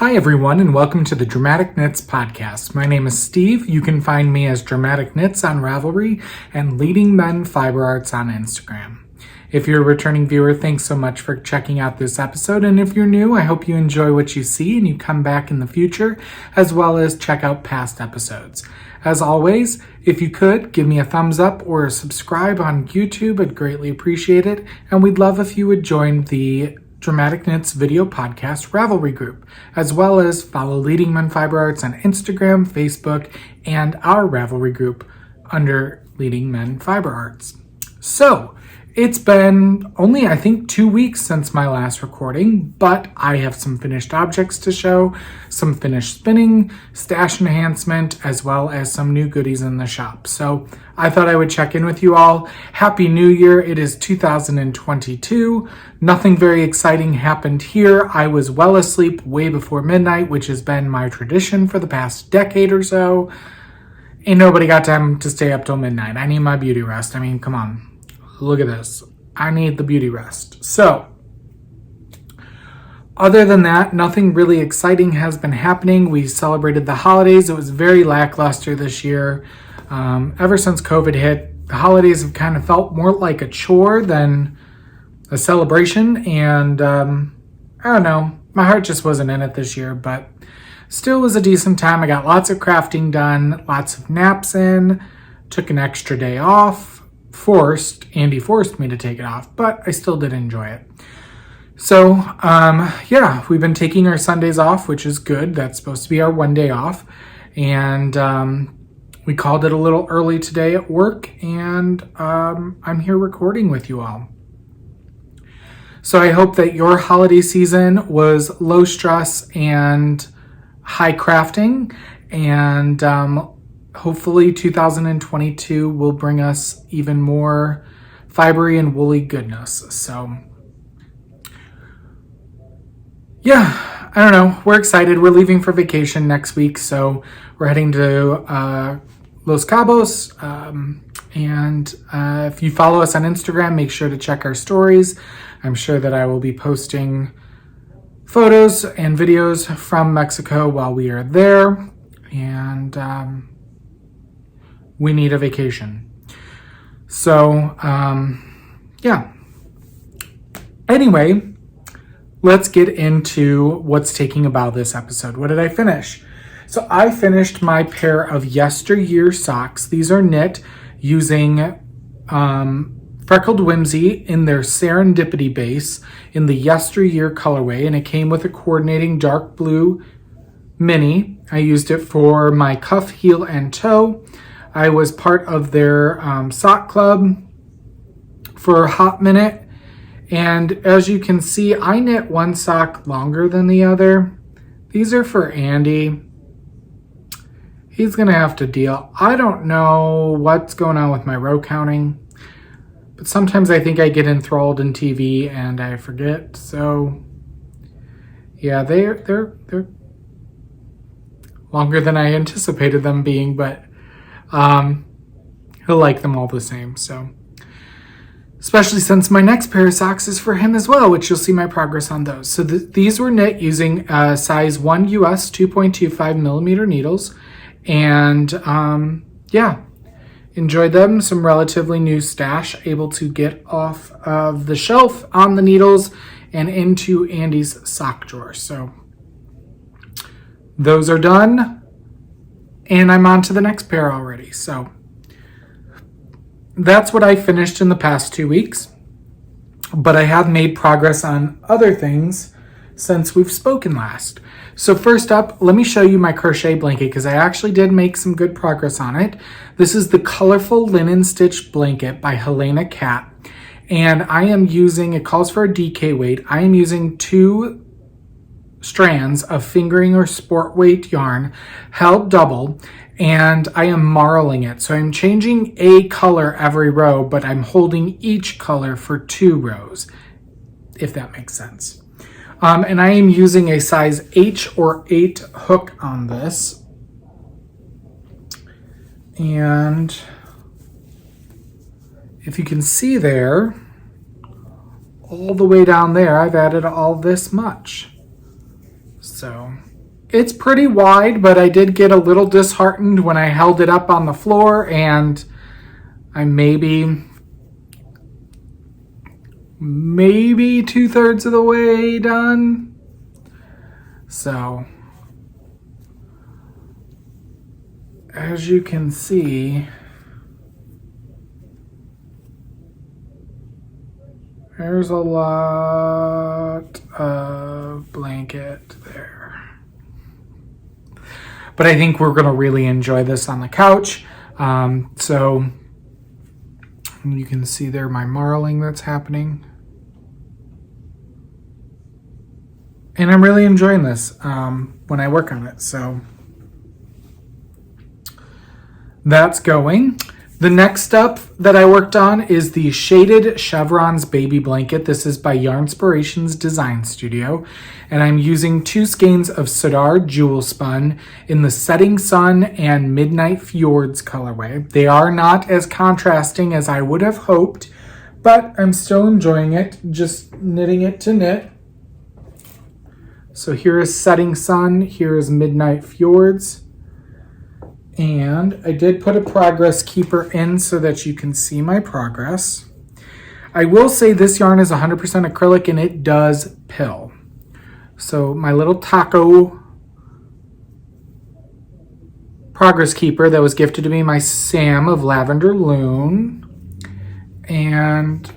Hi everyone and welcome to the Dramatic Knits podcast. My name is Steve. You can find me as Dramatic Knits on Ravelry and Leading Men Fiber Arts on Instagram. If you're a returning viewer, thanks so much for checking out this episode, and if you're new, I hope you enjoy what you see and you come back in the future, as well as check out past episodes. As always, if you could, give me a thumbs up or subscribe on YouTube, I'd greatly appreciate it, and we'd love if you would join the Dramatic Knits video podcast Ravelry group, as well as follow Leading Men Fiber Arts on Instagram, Facebook, and our Ravelry group under Leading Men Fiber Arts. So, it's been only, I think, 2 weeks since my last recording, but I have some finished objects to show, some finished spinning, stash enhancement, as well as some new goodies in the shop. So I thought I would check in with you all. Happy New Year. It is 2022. Nothing very exciting happened here. I was well asleep way before midnight, which has been my tradition for the past decade or so. Ain't nobody got time to stay up till midnight. I need my beauty rest. I mean, come on. Look at this. I need the beauty rest. So, other than that, nothing really exciting has been happening. We celebrated the holidays. It was very lackluster this year. Ever since COVID hit, the holidays have kind of felt more like a chore than a celebration. And I don't know, my heart just wasn't in it this year, but still was a decent time. I got lots of crafting done, lots of naps in, took an extra day off. Andy forced me to take it off, but I still did enjoy it. So, yeah, we've been taking our Sundays off, which is good. That's supposed to be our one day off. And we called it a little early today at work, and I'm here recording with you all. So I hope that your holiday season was low stress and high crafting, and hopefully 2022 will bring us even more fibery and woolly goodness. So, yeah, I don't know. We're excited. We're leaving for vacation next week, so we're heading to Los Cabos. And if you follow us on Instagram, make sure to check our stories. I'm sure that I will be posting photos and videos from Mexico while we are there. And we need a vacation. So, yeah. Anyway, let's get into what's taking a bow this episode. What did I finish? So I finished my pair of Yesteryear socks. These are knit using Freckled Whimsy in their Serendipity base in the Yesteryear colorway, and it came with a coordinating dark blue mini. I used it for my cuff, heel, and toe. I was part of their sock club for a hot minute. And as you can see, I knit one sock longer than the other. These are for Andy. He's going to have to deal. I don't know what's going on with my row counting, but sometimes I think I get enthralled in TV and I forget. So yeah, they're longer than I anticipated them being, but he'll like them all the same. So, especially since my next pair of socks is for him as well, which you'll see my progress on those. So these were knit using size 1 US 2.25 millimeter needles, and yeah, enjoyed them. Some relatively new stash, able to get off of the shelf on the needles and into Andy's sock drawer. So those are done. And I'm on to the next pair already. So that's what I finished in the past 2 weeks. But I have made progress on other things since we've spoken last. So first up, let me show you my crochet blanket because I actually did make some good progress on it. This is the Colorful Linen Stitch Blanket by Helena Cat. And I am using, it calls for a DK weight. I am using 2 strands of fingering or sport weight yarn held double, and I am marling it. So I'm changing a color every row, but I'm holding each color for 2 rows, if that makes sense. And I am using a size H or 8 hook on this. And if you can see there, all the way down there, I've added all this much. So it's pretty wide, but I did get a little disheartened when I held it up on the floor, and I'm maybe 2/3 of the way done. So as you can see, there's a lot of blanket there. But I think we're going to really enjoy this on the couch. So you can see there my marling that's happening. And I'm really enjoying this when I work on it. So that's going. The next up that I worked on is the Shaded Chevrons Baby Blanket. This is by Yarnspirations Design Studio. And I'm using 2 skeins of Sodar Jewel Spun in the Setting Sun and Midnight Fjords colorway. They are not as contrasting as I would have hoped, but I'm still enjoying it, just knitting it to knit. So here is Setting Sun, here is Midnight Fjords. And I did put a progress keeper in so that you can see my progress. I will say this yarn is 100% acrylic and it does pill. So my little taco progress keeper that was gifted to me by Sam of Lavender Loon. And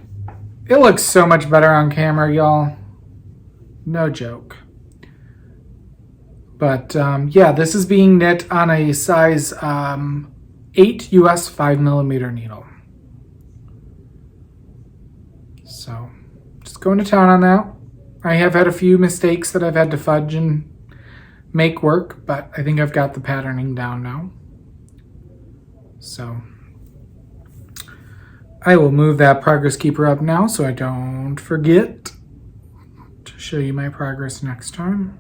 it looks so much better on camera, y'all. No joke. But yeah, this is being knit on a size 8 US 5mm needle. So just going to town on that. I have had a few mistakes that I've had to fudge and make work, but I think I've got the patterning down now. So I will move that progress keeper up now so I don't forget to show you my progress next time.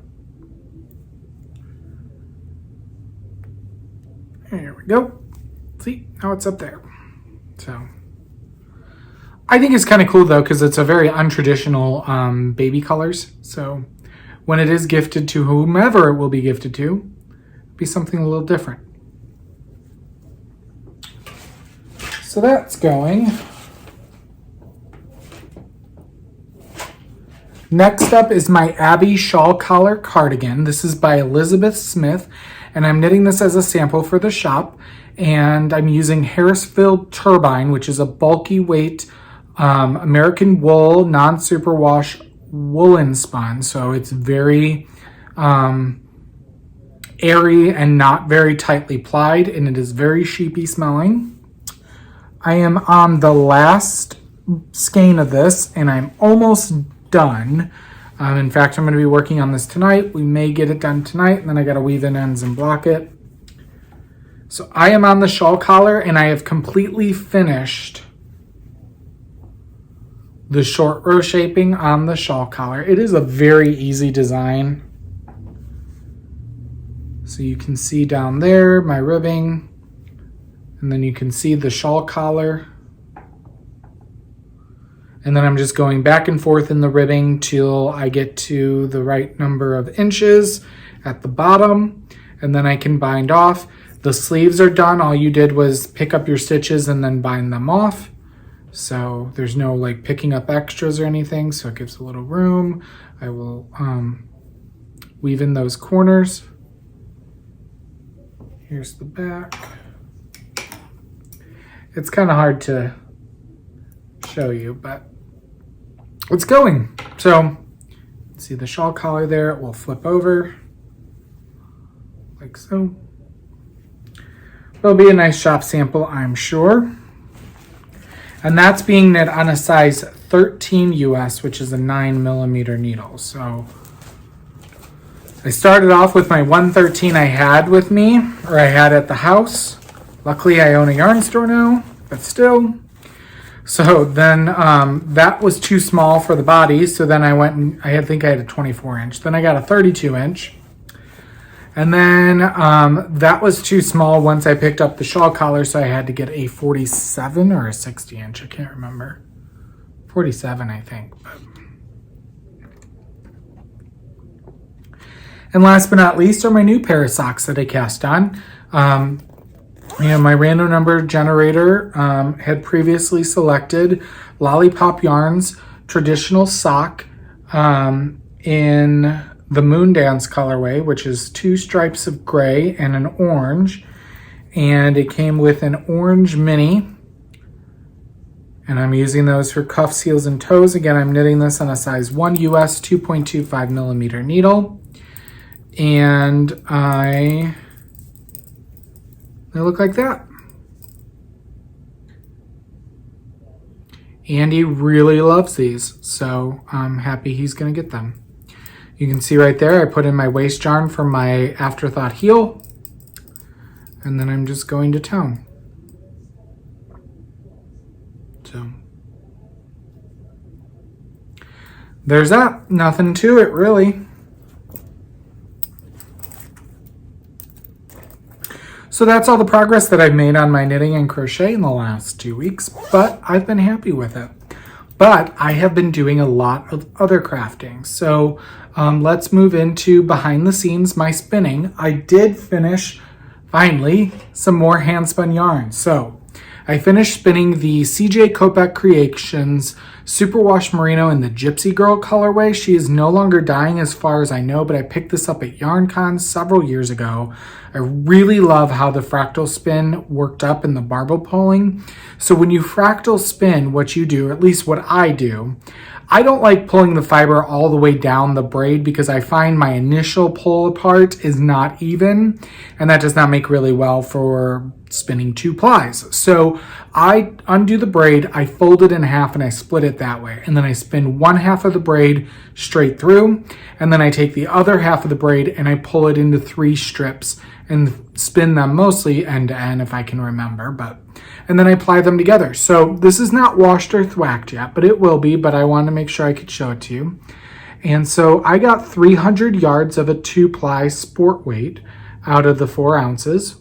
There we go. See, now it's up there. So I think it's kind of cool though, because it's a very untraditional baby colors. So when it is gifted to whomever it will be gifted to, it'll be something a little different. So that's going. Next up is my Abbey shawl collar cardigan. This is by Elizabeth Smith, and I'm knitting this as a sample for the shop. And I'm using Harrisfield Turbine, which is a bulky weight American wool non-superwash woolen spun. So it's very airy and not very tightly plied, and it is very sheepy smelling. I am on the last skein of this, and I'm almost done. In fact, I'm going to be working on this tonight. We may get it done tonight, and then I got to weave in ends and block it. So I am on the shawl collar, and I have completely finished the short row shaping on the shawl collar. It is a very easy design. So you can see down there my ribbing, and then you can see the shawl collar. And then I'm just going back and forth in the ribbing till I get to the right number of inches at the bottom, and then I can bind off. The sleeves are done. All you did was pick up your stitches and then bind them off. So there's no like picking up extras or anything, so it gives a little room. I will weave in those corners. Here's the back. It's kind of hard to show you, but it's going. So see the shawl collar there, it will flip over like so. It'll be a nice shop sample, I'm sure. And that's being knit on a size 13 US, which is a 9mm needle. So I started off with my 113 I had with me, or I had at the house. Luckily I own a yarn store now, but still. So then that was too small for the body. So then I went and I think I had a 24 inch. Then I got a 32 inch. And then that was too small once I picked up the shawl collar, so I had to get a 47 or a 60 inch, I can't remember. 47, I think. And last but not least are my new pair of socks that I cast on. My random number generator had previously selected Lollipop Yarns traditional sock in the Moon Dance colorway, which is 2 stripes of gray and an orange. And it came with an orange mini. And I'm using those for cuffs, heels, and toes. Again, I'm knitting this on a size 1 US 2.25 millimeter needle. And they look like that. Andy really loves these, so I'm happy he's gonna get them. You can see right there, I put in my waist yarn for my afterthought heel, and then I'm just going to town. So there's that. Nothing to it, really. So that's all the progress that I've made on my knitting and crochet in the last 2 weeks, but I've been happy with it. But I have been doing a lot of other crafting. So let's move into behind the scenes, my spinning. I did finish, finally, some more hand spun yarn. So I finished spinning the CJ Kopek Creations Superwash Merino in the Gypsy Girl colorway. She is no longer dying as far as I know, but I picked this up at YarnCon several years ago. I really love how the fractal spin worked up in the barbel pulling. So when you fractal spin, what you do, or at least what I do, I don't like pulling the fiber all the way down the braid because I find my initial pull apart is not even, and that does not make really well for spinning 2 plies. So I undo the braid, I fold it in half and I split it that way. And then I spin 1/2 of the braid straight through, and then I take the other half of the braid and I pull it into 3 strips and spin them mostly end to end if I can remember, and then I apply them together. So this is not washed or thwacked yet, but it will be, but I wanted to make sure I could show it to you. And so I got 300 yards of a 2-ply sport weight out of the 4 ounces.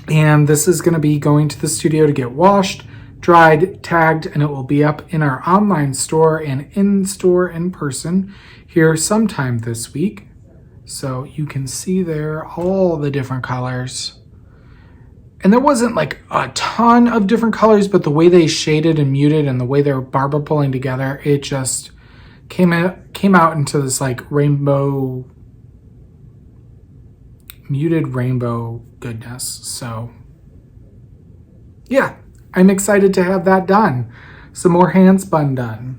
And this is gonna be going to the studio to get washed, dried, tagged, and it will be up in our online store and in store in person here sometime this week. So you can see there all the different colors. And there wasn't like a ton of different colors, but the way they shaded and muted and the way they were barbel pulling together, it just came out into this like rainbow, muted rainbow goodness. So yeah, I'm excited to have that done. Some more hand spun done.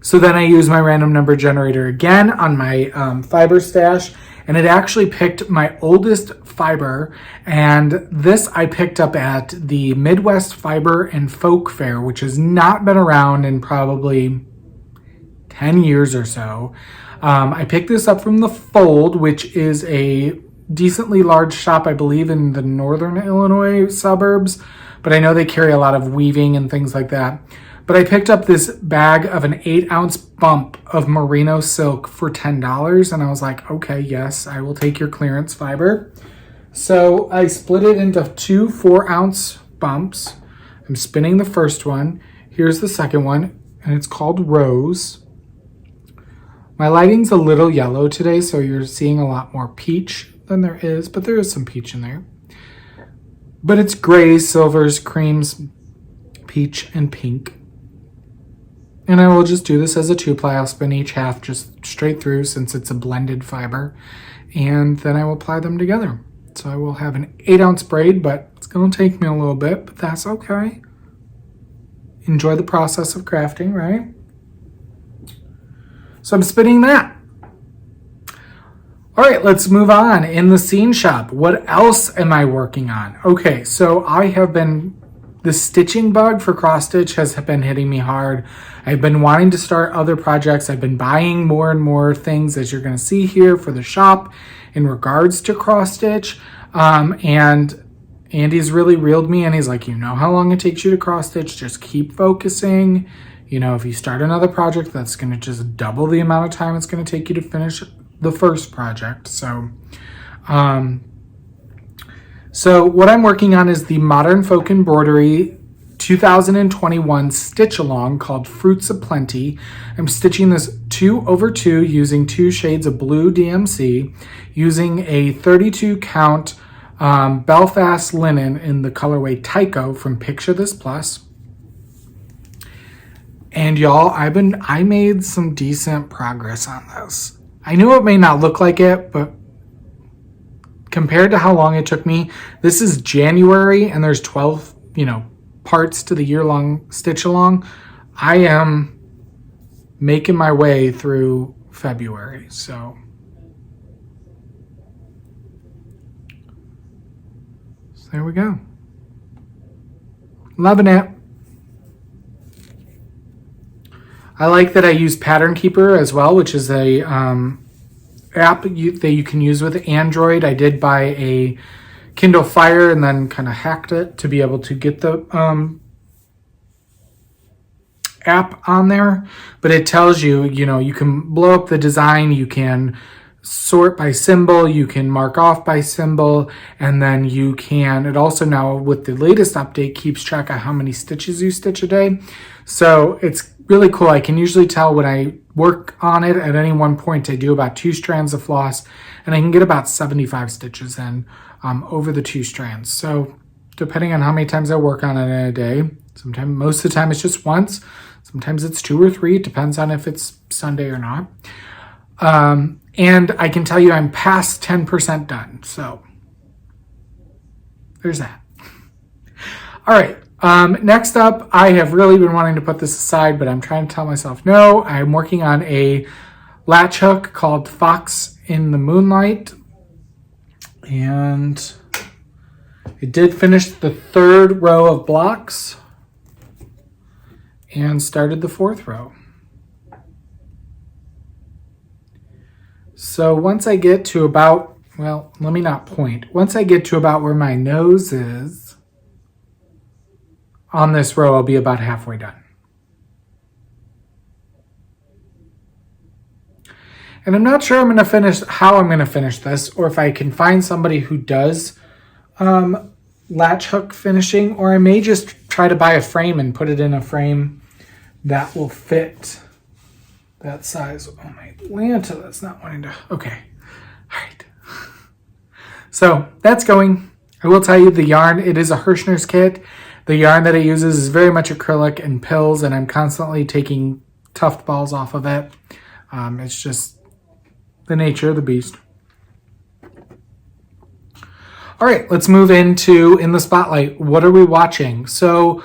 So then I use my random number generator again on my fiber stash, and it actually picked my oldest fiber, and this I picked up at the Midwest Fiber and Folk Fair, which has not been around in probably 10 years or so. I picked this up from The Fold, which is a decently large shop, I believe, in the northern Illinois suburbs, but I know they carry a lot of weaving and things like that. But I picked up this bag of an 8-ounce bump of merino silk for $10, and I was like, okay, yes, I will take your clearance fiber. So I split it into 2 4-ounce bumps. I'm spinning the first one. Here's the second one, and it's called Rose. My lighting's a little yellow today, so you're seeing a lot more peach than there is, but there is some peach in there. But it's grays, silvers, creams, peach, and pink. And I will just do this as a 2-ply. I'll spin each half just straight through since it's a blended fiber. And then I will apply them together. So I will have an 8-ounce braid, but it's going to take me a little bit, but that's okay. Enjoy the process of crafting, right? So I'm spinning that. All right, let's move on. In the scene shop, what else am I working on? Okay, so the stitching bug for cross stitch has been hitting me hard. I've been wanting to start other projects. I've been buying more and more things, as you're going to see here, for the shop in regards to cross stitch. And Andy's really reeled me, and he's like, you know how long it takes you to cross stitch? Just keep focusing. You know, if you start another project, that's going to just double the amount of time it's going to take you to finish the first project. So what I'm working on is the Modern Folk Embroidery 2021 stitch along called Fruits of Plenty. I'm stitching this 2/2 using 2 shades of blue DMC, using a 32 count Belfast linen in the colorway Tycho from Picture This Plus. And y'all, I made some decent progress on this. I knew it may not look like it, but compared to how long it took me, this is January and there's 12, parts to the year-long stitch along. I am making my way through February, so there we go. Loving it. I like that I use Pattern Keeper as well, which is a app that you can use with Android. I did buy a Kindle Fire and then kind of hacked it to be able to get the app on there. But it tells you, you can blow up the design, you can sort by symbol, you can mark off by symbol, and then it also now with the latest update keeps track of how many stitches you stitch a day. So it's really cool. I can usually tell when I work on it at any one point. I do about 2 strands of floss and I can get about 75 stitches in over the 2 strands. So depending on how many times I work on it in a day, most of the time it's just once, sometimes it's 2 or 3, it depends on if it's Sunday or not. And I can tell you I'm past 10% done. So there's that. All right. Next up, I have really been wanting to put this aside, but I'm trying to tell myself no. I'm working on a latch hook called Fox in the Moonlight. And it did finish the 3rd row of blocks and started the 4th row. So once I get to about, let me not point. Once I get to about where my nose is, on this row, I'll be about halfway done. And I'm not sure how I'm going to finish this, or if I can find somebody who does latch hook finishing, or I may just try to buy a frame and put it in a frame that will fit that size. Oh my Lanta, that's not wanting to, okay. All right. So that's going. I will tell you the yarn, it is a Hirschner's kit. The yarn that it uses is very much acrylic and pills, and I'm constantly taking tuft balls off of it. It's just the nature of the beast. All right, let's move into In the Spotlight. What are we watching? So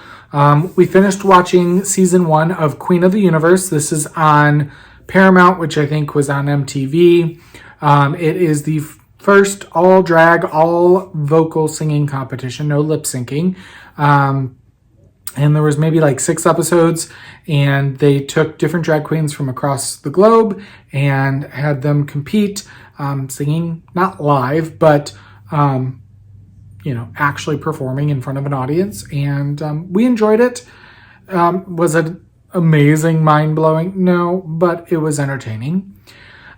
we finished watching season 1 of Queen of the Universe. This is on Paramount, which I think was on MTV. It is the first all drag, all vocal singing competition, no lip syncing. And there was maybe like 6 episodes, and they took different drag queens from across the globe and had them compete, singing, not live, but, actually performing in front of an audience. And we enjoyed it. Was it amazing, mind-blowing? No, but it was entertaining.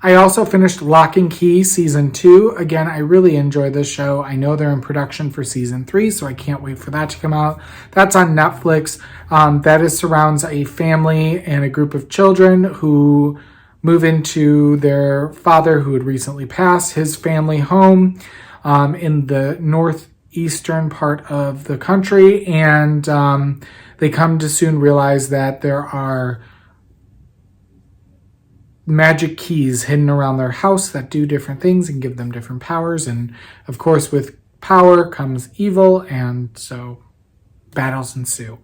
I also finished Lock and Key Season 2. Again, I really enjoy this show. I know they're in production for Season 3, so I can't wait for that to come out. That's on Netflix. That surrounds a family and a group of children who move into their father, who had recently passed, his family home in the northeastern part of the country. And they come to soon realize that there are magic keys hidden around their house that do different things and give them different powers. And of course, with power comes evil, and so battles ensue.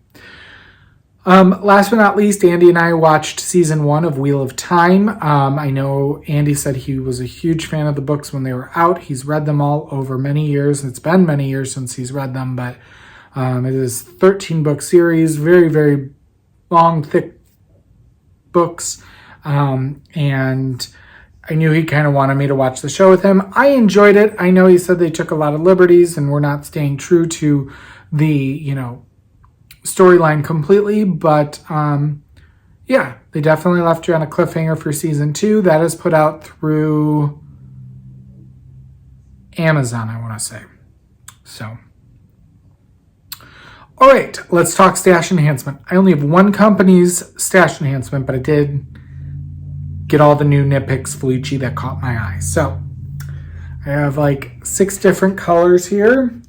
Last but not least, Andy and I watched season 1 of Wheel of Time. I know Andy said he was a huge fan of the books when they were out. He's read them all over many years. It's been many years since he's read them, but it is a 13-book series, very, very long, thick books. And I knew he kind of wanted me to watch the show with him. I enjoyed it. I know he said they took a lot of liberties and were not staying true to the, storyline completely, but yeah, they definitely left you on a cliffhanger for season 2. That is put out through Amazon, I want to say. So, all right, let's talk stash enhancement. I only have one company's stash enhancement, but I did get all the new Knit Picks Felici that caught my eye. So I have like 6 different colors here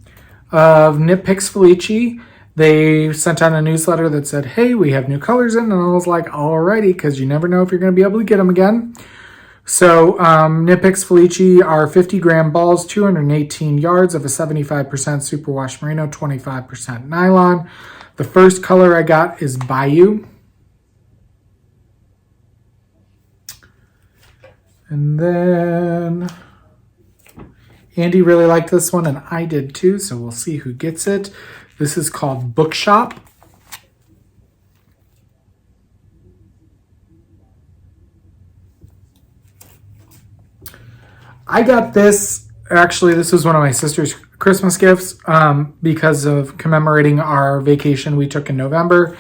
of Knit Picks Felici. They sent out a newsletter that said, hey, we have new colors in, and I was like, alrighty, because you never know if you're going to be able to get them again. So Knit Picks Felici are 50-gram balls, 218 yards of a 75% superwash merino, 25% nylon. The first color I got is Bayou. And then Andy really liked this one, and I did too, so we'll see who gets it. This is called Bookshop. I got this, actually, this was one of my sister's Christmas gifts because of commemorating our vacation we took in November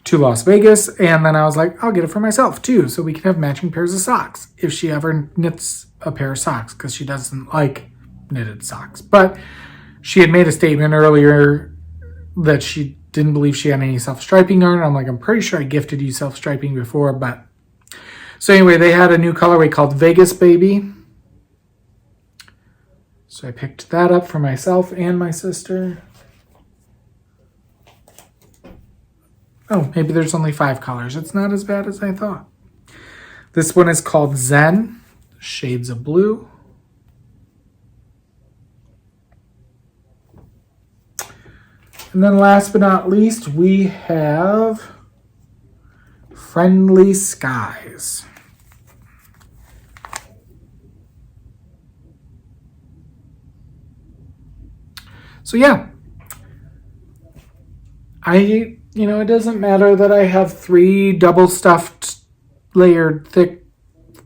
to Las Vegas. And then I was like, I'll get it for myself too, so we can have matching pairs of socks if she ever knits a pair of socks, because she doesn't like knitted socks. But she had made a statement earlier that she didn't believe she had any self-striping yarn. I'm like, I'm pretty sure I gifted you self-striping before. But so anyway, they had a new colorway called Vegas Baby. So I picked that up for myself and my sister. Oh, maybe there's only 5 colors. It's not as bad as I thought. This one is called Zen, shades of blue. And then last but not least, we have Friendly Skies. So yeah, it doesn't matter that I have 3 double stuffed, layered, thick,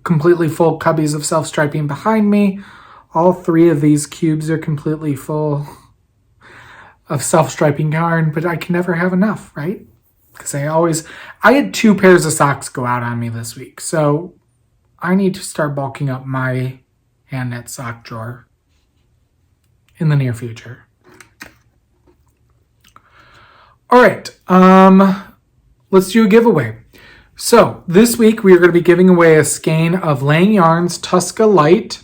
completely full cubbies of self-striping behind me. All 3 of these cubes are completely full of self-striping yarn, but I can never have enough, right? Because I had 2 pairs of socks go out on me this week, so I need to start bulking up my hand knit sock drawer in the near future. All right, let's do a giveaway. So this week we are going to be giving away a skein of Lang Yarns Tusca Light.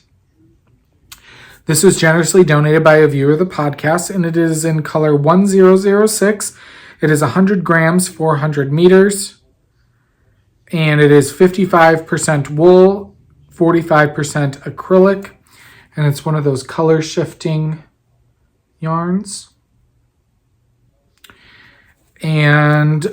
This was generously donated by a viewer of the podcast, and it is in color 1006. It is 100 grams, 400 meters, and it is 55% wool, 45% acrylic, and it's one of those color shifting yarns. And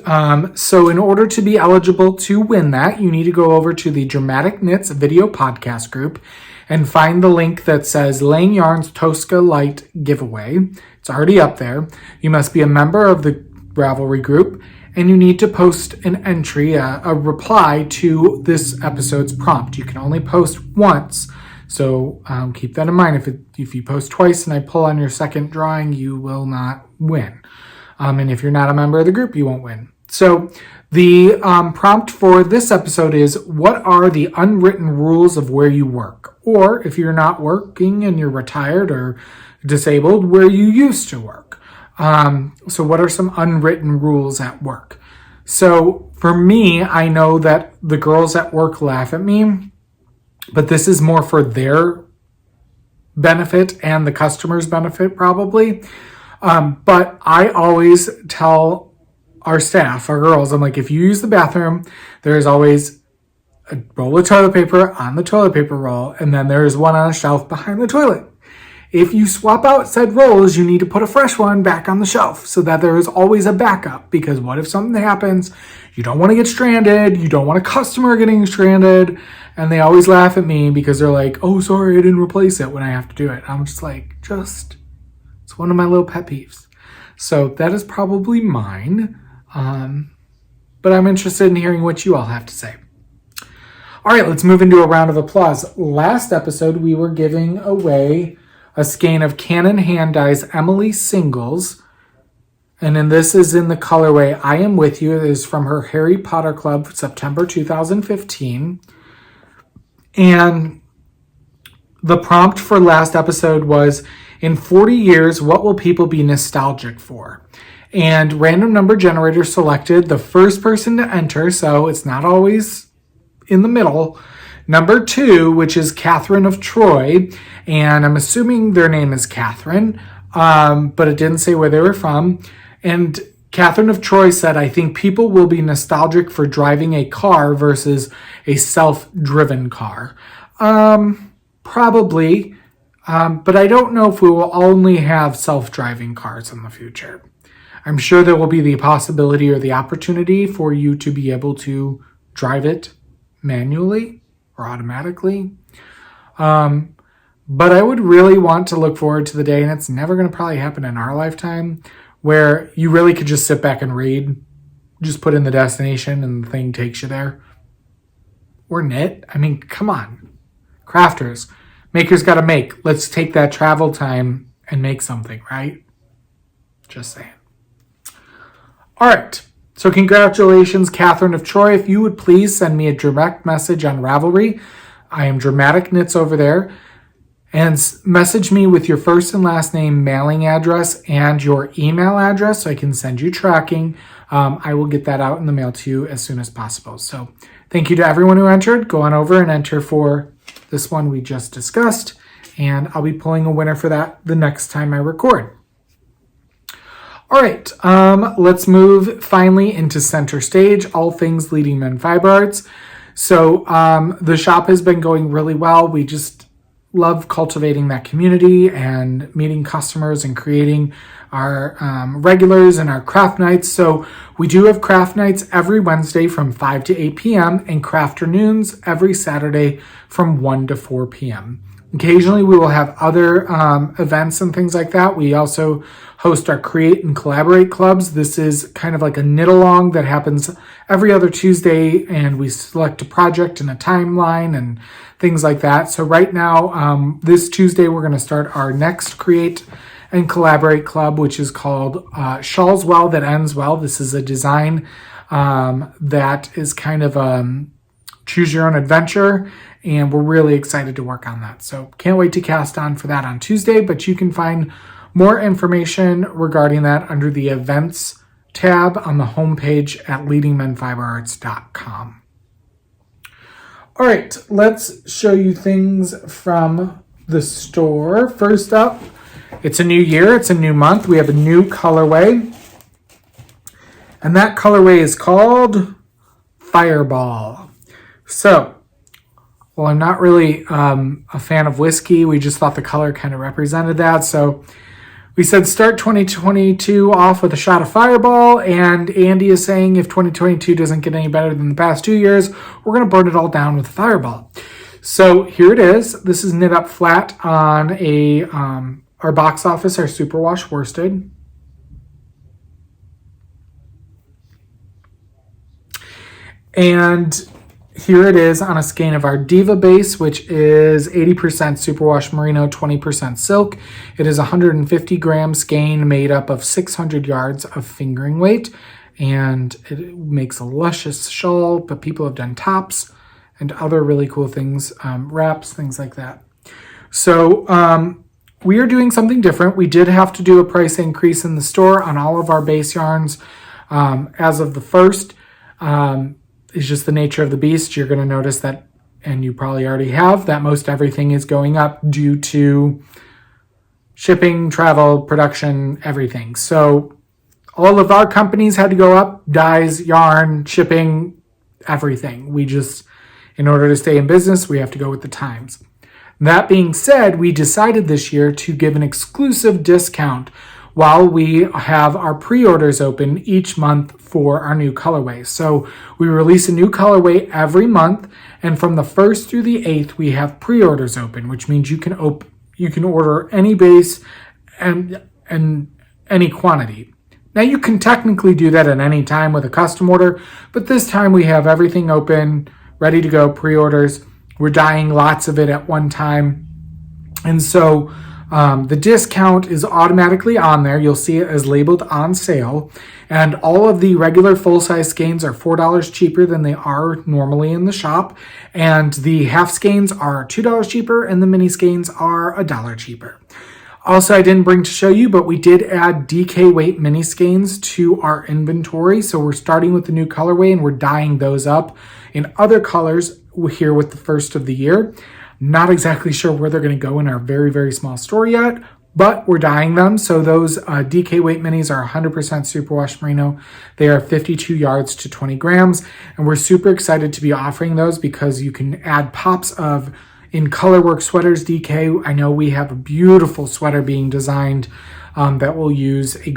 so in order to be eligible to win that, you need to go over to the Dramatic Knits video podcast group and find the link that says Lang Yarns Tusca Light giveaway. It's already up there. You must be a member of the Ravelry group, and you need to post an entry, a reply to this episode's prompt. You can only post once, so keep that in mind. If you post twice and I pull on your second drawing, you will not win. And if you're not a member of the group, you won't win. So the prompt for this episode is, what are the unwritten rules of where you work? Or if you're not working and you're retired or disabled, where you used to work. So what are some unwritten rules at work? So for me, I know that the girls at work laugh at me, but this is more for their benefit and the customer's benefit probably. But I always tell our staff, our girls, I'm like, if you use the bathroom, there is always a roll of toilet paper on the toilet paper roll, and then there is one on a shelf behind the toilet. If you swap out said rolls, you need to put a fresh one back on the shelf so that there is always a backup, because what if something happens? You don't want to get stranded. You don't want a customer getting stranded. And they always laugh at me because they're like, oh, sorry, I didn't replace it when I have to do it. I'm just like, it's one of my little pet peeves. So that is probably mine. But I'm interested in hearing what you all have to say. All right, let's move into a round of applause. Last episode, we were giving away a skein of Canon Hand Dyes Emily Singles. And then this is in the colorway I Am With You. It is from her Harry Potter Club, September 2015. And the prompt for last episode was, in 40 years, what will people be nostalgic for? And random number generator selected the first person to enter, so it's not always in the middle. Number 2, which is Catherine of Troy, and I'm assuming their name is Catherine, but it didn't say where they were from. And Catherine of Troy said, I think people will be nostalgic for driving a car versus a self-driven car. Probably, but I don't know if we will only have self-driving cars in the future. I'm sure there will be the possibility or the opportunity for you to be able to drive it manually or automatically. But I would really want to look forward to the day, and it's never going to probably happen in our lifetime, where you really could just sit back and read, just put in the destination and the thing takes you there. Or knit. I mean, come on. Crafters. Makers got to make. Let's take that travel time and make something, right? Just saying. All right. So congratulations, Catherine of Troy. If you would please send me a direct message on Ravelry. I am Dramatic Knits over there. And message me with your first and last name, mailing address, and your email address so I can send you tracking. I will get that out in the mail to you as soon as possible. So thank you to everyone who entered. Go on over and enter for this one we just discussed. And I'll be pulling a winner for that the next time I record. All right, let's move finally into center stage, all things Leading Men Fiber Arts. So the shop has been going really well. We just love cultivating that community and meeting customers and creating our regulars and our craft nights. So we do have craft nights every Wednesday from 5 to 8 p.m. and crafternoons every Saturday from 1 to 4 p.m. Occasionally we will have other events and things like that. We also host our Create and Collaborate clubs. This is kind of like a knit along that happens every other Tuesday, and we select a project and a timeline and things like that. So right now, this Tuesday, we're going to start our next Create and Collaborate club, which is called Shawls Well That Ends Well. This is a design that is kind of choose your own adventure, and we're really excited to work on that. So can't wait to cast on for that on Tuesday, but you can find more information regarding that under the events tab on the homepage at leadingmenfiberarts.com. All right, let's show you things from the store. First up, it's a new year, it's a new month. We have a new colorway, and that colorway is called Fireball. So, well, I'm not really a fan of whiskey. We just thought the color kind of represented that. So we said start 2022 off with a shot of Fireball, and Andy is saying if 2022 doesn't get any better than the past 2 years, we're going to burn it all down with Fireball. So here it is. This is knit up flat on our box office, our superwash worsted. And here it is on a skein of our Diva base, which is 80% superwash merino, 20% silk. It is 150 gram skein made up of 600 yards of fingering weight, and it makes a luscious shawl, but people have done tops and other really cool things, wraps, things like that. So we are doing something different. We did have to do a price increase in the store on all of our base yarns as of the 1st. It's just the nature of the beast. You're going to notice that, and you probably already have, that most everything is going up due to shipping, travel, production, everything. So all of our companies had to go up, dyes, yarn, shipping, everything. We just, in order to stay in business, we have to go with the times. That being said, we decided this year to give an exclusive discount while we have our pre-orders open each month for our new colorway. So we release a new colorway every month, and from the 1st through the 8th, we have pre-orders open, which means you can order any base and any quantity. Now you can technically do that at any time with a custom order, but this time we have everything open, ready to go, pre-orders. We're dyeing lots of it at one time, and so the discount is automatically on there. You'll see it as labeled on sale. And all of the regular full-size skeins are $4 cheaper than they are normally in the shop. And the half skeins are $2 cheaper, and the mini skeins are $1 cheaper. Also, I didn't bring to show you, but we did add DK weight mini skeins to our inventory. So we're starting with the new colorway, and we're dyeing those up in other colors here with the first of the year. Not exactly sure where they're going to go in our very, very small store yet, but we're dyeing them. So those DK weight minis are 100% superwash merino. They are 52 yards to 20 grams. And we're super excited to be offering those because you can add pops of in colorwork sweaters DK. I know we have a beautiful sweater being designed that will use a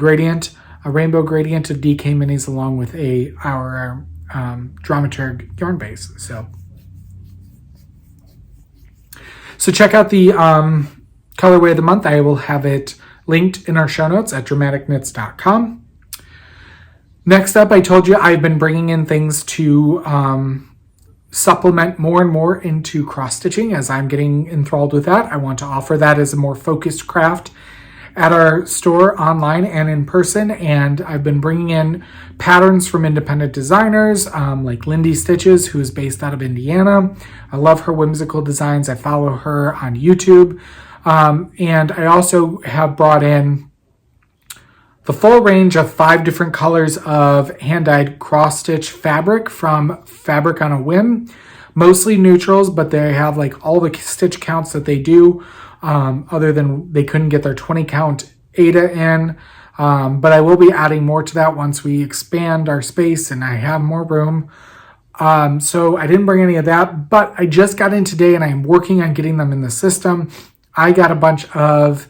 rainbow gradient of DK minis along with our dramaturg yarn base. So check out the colorway of the month. I will have it linked in our show notes at dramaticknits.com. Next up, I told you I've been bringing in things to supplement more and more into cross stitching. As I'm getting enthralled with that, I want to offer that as a more focused craft at our store online and in person. And I've been bringing in patterns from independent designers like Lindy Stitches, who is based out of Indiana. I love her whimsical designs. I follow her on YouTube. And I also have brought in the full range of 5 different colors of hand-dyed cross-stitch fabric from Fabric on a Whim. Mostly neutrals, but they have like all the stitch counts that they do, other than they couldn't get their 20 count Ada in. But I will be adding more to that once we expand our space and I have more room. So I didn't bring any of that, but I just got in today and I'm working on getting them in the system. I got a bunch of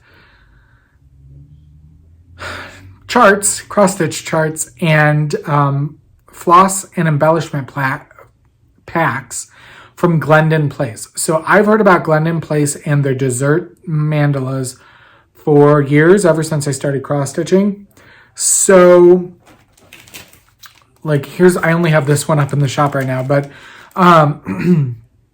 charts, cross-stitch charts, and floss and embellishment packs from Glendon Place. So I've heard about Glendon Place and their dessert mandalas for years, ever since I started cross-stitching. So, I only have this one up in the shop right now, but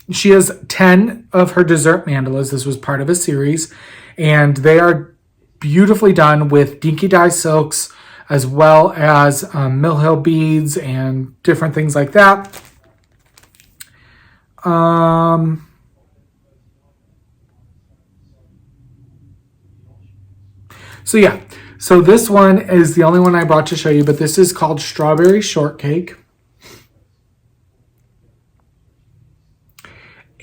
she has 10 of her dessert mandalas. This was part of a series, and they are beautifully done with dinky dye silks, as well as Mill Hill beads and different things like that. So this one is the only one I brought to show you, but this is called Strawberry Shortcake.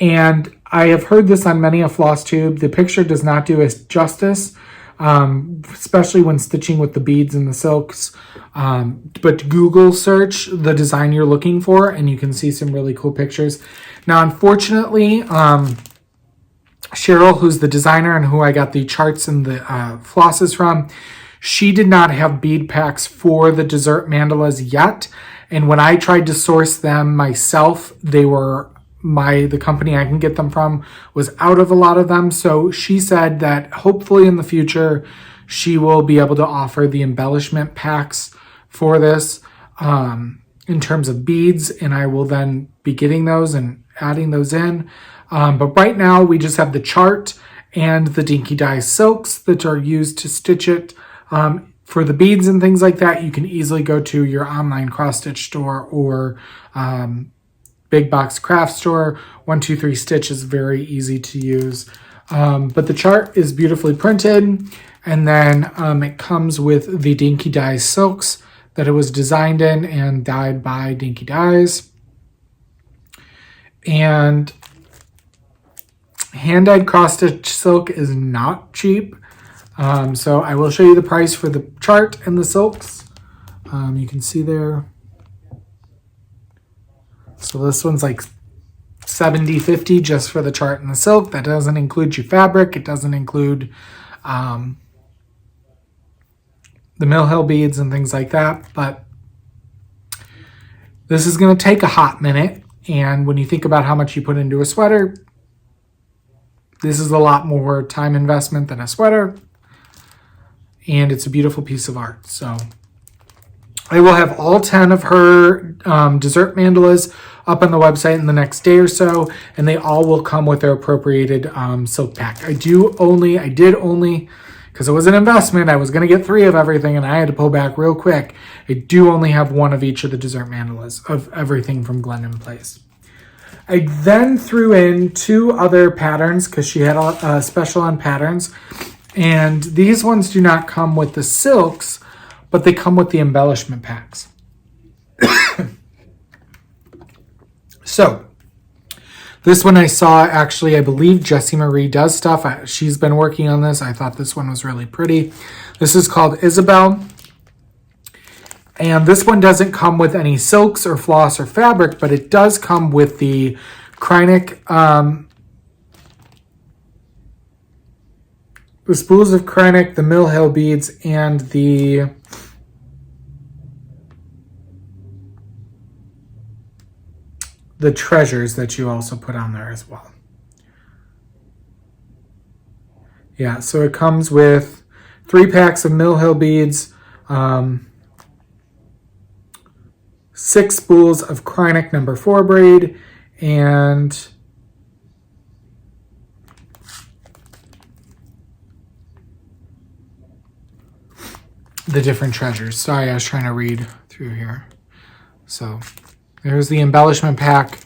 And I have heard this on many a floss tube. The picture does not do it justice, especially when stitching with the beads and the silks. But Google search the design you're looking for and you can see some really cool pictures. Now, unfortunately, Cheryl, who's the designer and who I got the charts and the flosses from, she did not have bead packs for the dessert mandalas yet. And when I tried to source them myself, the company I can get them from was out of a lot of them. So she said that hopefully in the future, she will be able to offer the embellishment packs for this in terms of beads. And I will then be getting those and adding those in. But right now we just have the chart and the dinky dye silks that are used to stitch it. For the beads and things like that, you can easily go to your online cross-stitch store or big box craft store. 123 Stitch is very easy to use. But the chart is beautifully printed, and then it comes with the dinky dye silks that it was designed in and dyed by Dinky Dyes. And hand-dyed cross-stitch silk is not cheap. So I will show you the price for the chart and the silks. You can see there. So this one's like $70.50 just for the chart and the silk. That doesn't include your fabric. It doesn't include the Mill Hill beads and things like that. But this is going to take a hot minute. And when you think about how much you put into a sweater, this is a lot more time investment than a sweater. And it's a beautiful piece of art. So I will have all 10 of her dessert mandalas up on the website in the next day or so, and they all will come with their appropriated silk pack. I did only, because it was an investment, I was going to get 3 of everything, and I had to pull back real quick. I do only have 1 of each of the dessert mandalas of everything from Glendon Place. I then threw in 2 other patterns, because she had a special on patterns, and these ones do not come with the silks, but they come with the embellishment packs. So, This one I saw, actually, I believe Jessie Marie does stuff. She's been working on this. I thought this one was really pretty. This is called Isabelle. And this one doesn't come with any silks or floss or fabric, but it does come with the Krynic, the spools of Krynic, the Mill Hill beads, and the treasures that you also put on there as well. Yeah, so it comes with 3 packs of Mill Hill beads, 6 spools of Krynic number 4 braid, and the different treasures. Sorry, I was trying to read through here. So there's the embellishment pack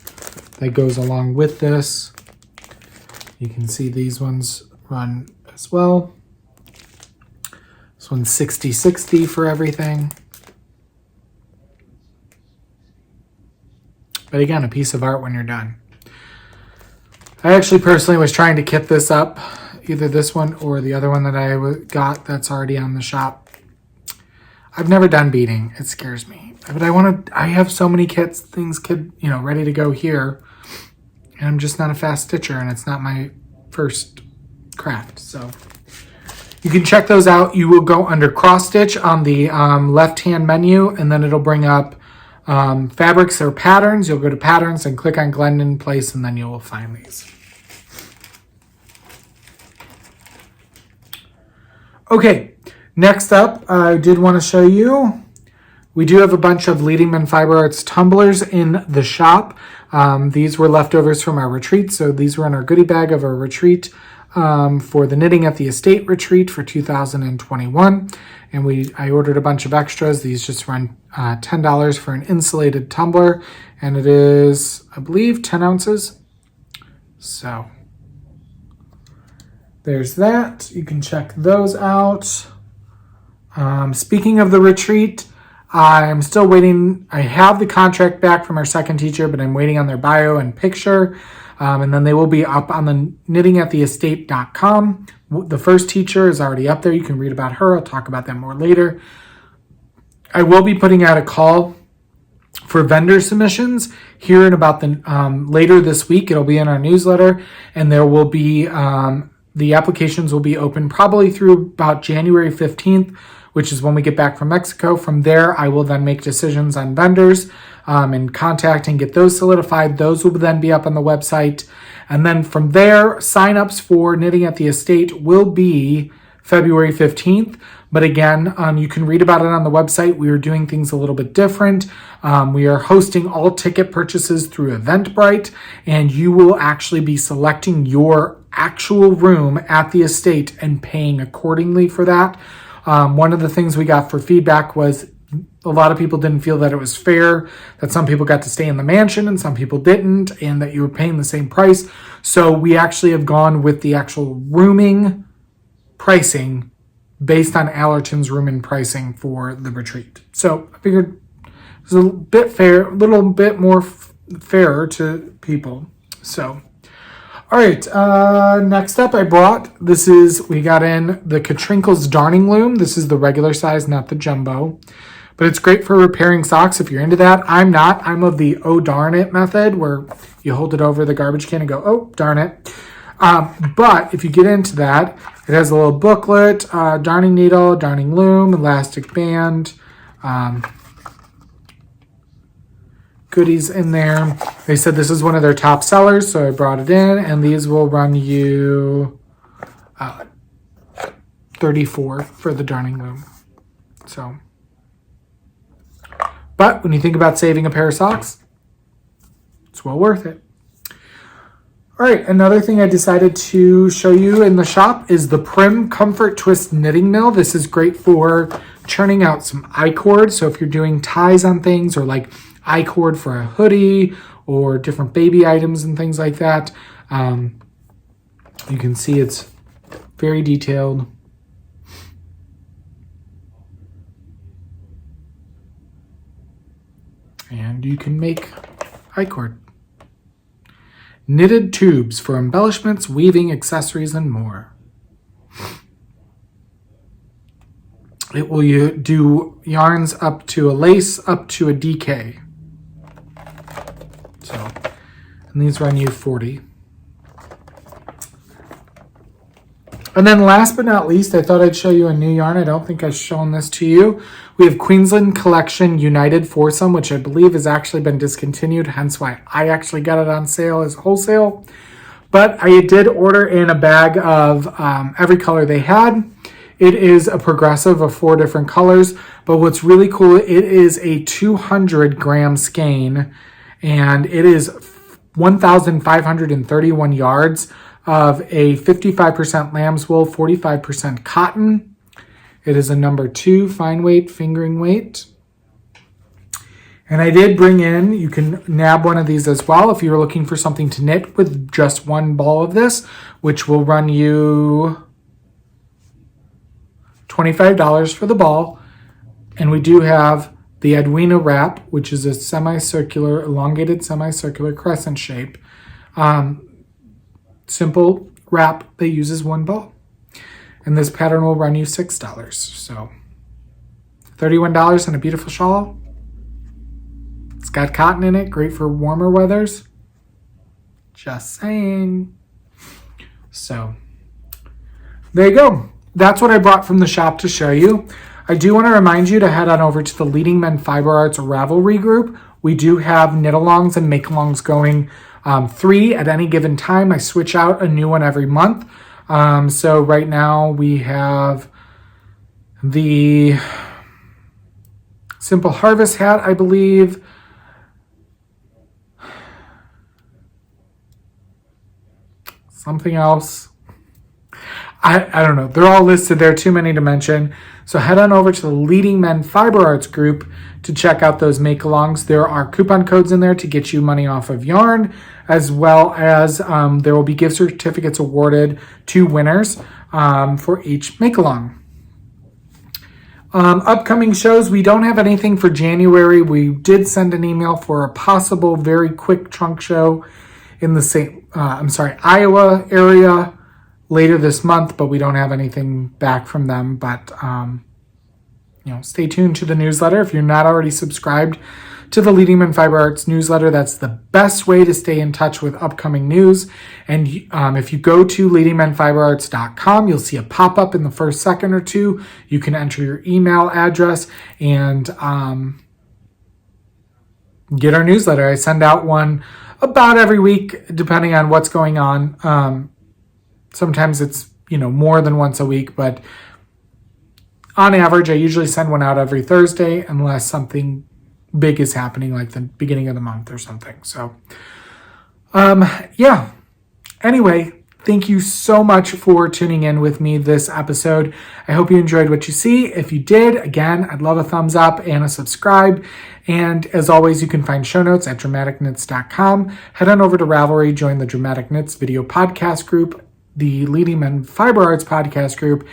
that goes along with this. You can see these ones run as well. This one's 60/60 for everything. But again, a piece of art when you're done. I actually personally was trying to kit this up, either this one or the other one that I got that's already on the shop. I've never done beading. It scares me. But I have so many kits, things ready to go here. And I'm just not a fast stitcher, and it's not my first craft. So you can check those out. You will go under cross stitch on the left-hand menu, and then it'll bring up fabrics or patterns. You'll go to patterns and click on Glendon Place, and then you will find these. Okay, next up, I did want to show you, we do have a bunch of Leading Men Fiber Arts tumblers in the shop. These were leftovers from our retreat, so these were in our goodie bag of our retreat for the Knitting at the Estate retreat for 2021. And I ordered a bunch of extras. These just run $10 for an insulated tumbler, and it is, I believe, 10 ounces. So there's that. You can check those out. Speaking of the retreat, I'm still waiting. I have the contract back from our second teacher, but I'm waiting on their bio and picture. And then they will be up on the knittingattheestate.com. The first teacher is already up there. You can read about her. I'll talk about that more later. I will be putting out a call for vendor submissions here in about later this week. It'll be in our newsletter, and there will be the applications will be open probably through about January 15th, which is when we get back from Mexico. From there, I will then make decisions on vendors and contact and get those solidified. Those will then be up on the website. And then from there, signups for Knitting at the Estate will be February 15th. But again, you can read about it on the website. We are doing things a little bit different. We are hosting all ticket purchases through Eventbrite, and you will actually be selecting your actual room at the estate and paying accordingly for that. One of the things we got for feedback was a lot of people didn't feel that it was fair, that some people got to stay in the mansion and some people didn't, and that you were paying the same price. So we actually have gone with the actual rooming pricing based on Allerton's rooming pricing for the retreat. So I figured it was a bit fair, a little bit more fairer to people. So, all right, next up we got in the Katrinkles darning loom. This is the regular size, not the jumbo. But it's great for repairing socks if you're into that. I'm not. I'm of the oh darn it method, where you hold it over the garbage can and go, oh darn it. But if you get into that, it has a little booklet, darning needle, darning loom, elastic band, goodies in there. They said this is one of their top sellers, so I brought it in, and these will run you $34 for the darning loom. So, but when you think about saving a pair of socks, it's well worth it. All right, another thing I decided to show you in the shop is the Prim Comfort Twist Knitting Mill. This is great for churning out some I-cord. So if you're doing ties on things, or like I-cord for a hoodie or different baby items and things like that, you can see it's very detailed. And you can make I-cord. knitted tubes for embellishments, weaving, accessories, and more. It will do yarns up to a lace, up to a DK. So, and these run you $40. And then last but not least, I thought I'd show you a new yarn. I don't think I've shown this to you. We have Queensland Collection United foursome, which I believe has actually been discontinued, hence why I actually got it on sale as wholesale. But I did order in a bag of every color they had. It is a progressive of 4 different colors, but what's really cool, it is a 200 gram skein, and it is 1,531 yards of a 55% lamb's wool, 45% cotton. It is a number 2 fine weight, fingering weight. And I did bring in, you can nab one of these as well if you're looking for something to knit with just one ball of this, which will run you $25 for the ball. And we do have the Edwina wrap, which is a semicircular, elongated semicircular crescent shape. Simple wrap that uses one ball. And this pattern will run you $6. So $31 and a beautiful shawl. It's got cotton in it, great for warmer weathers. Just saying. So there you go. That's what I brought from the shop to show you. I do want to remind you to head on over to the Leading Men Fiber Arts Ravelry group. We do have knit-alongs and make-alongs going 3 at any given time. I switch out a new one every month. So right now we have the Simple Harvest hat, I believe. Something else. I don't know. They're all listed there. Too many to mention. So head on over to the Leading Men Fiber Arts group to check out those make-alongs. There are coupon codes in there to get you money off of yarn, as well as there will be gift certificates awarded to winners for each make-along. Upcoming shows, we don't have anything for January. We did send an email for a possible very quick trunk show in the Iowa area later this month, but we don't have anything back from them. But stay tuned to the newsletter. If you're not already subscribed to the Leading Men Fiber Arts newsletter, that's the best way to stay in touch with upcoming news. And if you go to leadingmenfiberarts.com, you'll see a pop-up in the first second or two. You can enter your email address and get our newsletter. I send out one about every week, depending on what's going on. Sometimes it's, more than once a week, but on average, I usually send one out every Thursday unless something big is happening, like the beginning of the month or something. So, Anyway, thank you so much for tuning in with me this episode. I hope you enjoyed what you see. If you did, again, I'd love a thumbs up and a subscribe. And as always, you can find show notes at dramaticknits.com. Head on over to Ravelry, join the Dramatic Knits video podcast group, the Leading Men Fiber Arts podcast group,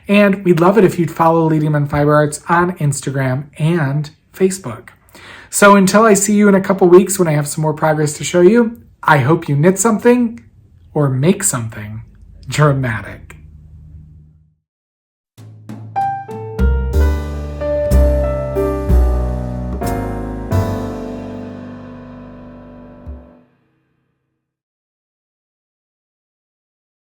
and we'd love it if you'd follow Leading Men Fiber Arts on Instagram and Facebook. So until I see you in a couple weeks when I have some more progress to show you, I hope you knit something or make something dramatic.